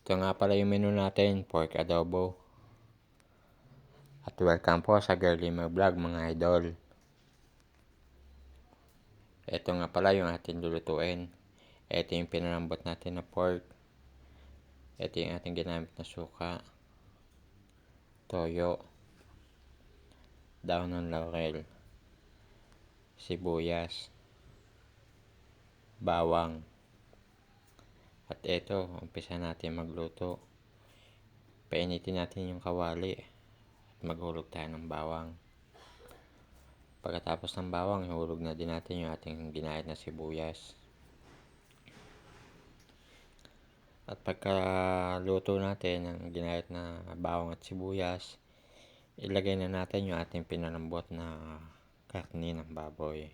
Ito nga pala yung menu natin, pork adobo. At welcome po sa Girly Vlog mga idol. Ito nga pala yung ating lulutuin. Ito yung pinalambot natin na pork. Ito yung ating ginamit na suka, toyo, daon ng laurel, sibuyas, bawang. At ito, umpisa natin magluto. Painitin natin yung kawali at maghulog tayo ng bawang. Pagkatapos ng bawang, ihulog na din natin yung ating ginayat na sibuyas. At pagkaluto natin ng ginayat na bawang at sibuyas, ilagay na natin yung ating pinalambot na karne ng baboy.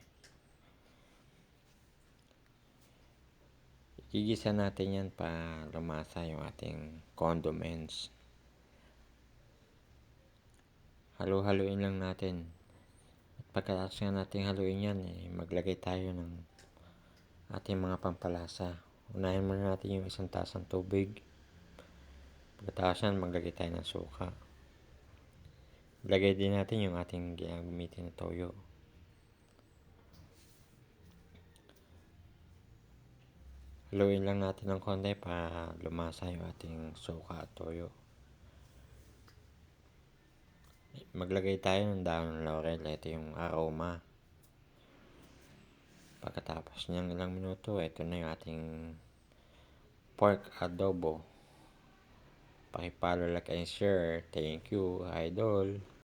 Igisa natin yan para lumasa yung ating condiments. Halu-haluin lang natin. At pagkatapos nga natin haluin yan, maglagay tayo ng ating mga pampalasa. Unahin muna natin yung 1 tasang tubig. Pagkatapos yan, maglagay tayo ng suka. Ilagay din natin yung ating ginagamitin na toyo. Haluin lang natin ng konti para lumasa yung ating suka at toyo. Maglagay tayo ng daon ng laurel. Ito yung aroma. Pagkatapos ng ilang minuto, ito na yung ating pork adobo. Pakipollow, like and share. Thank you, idol.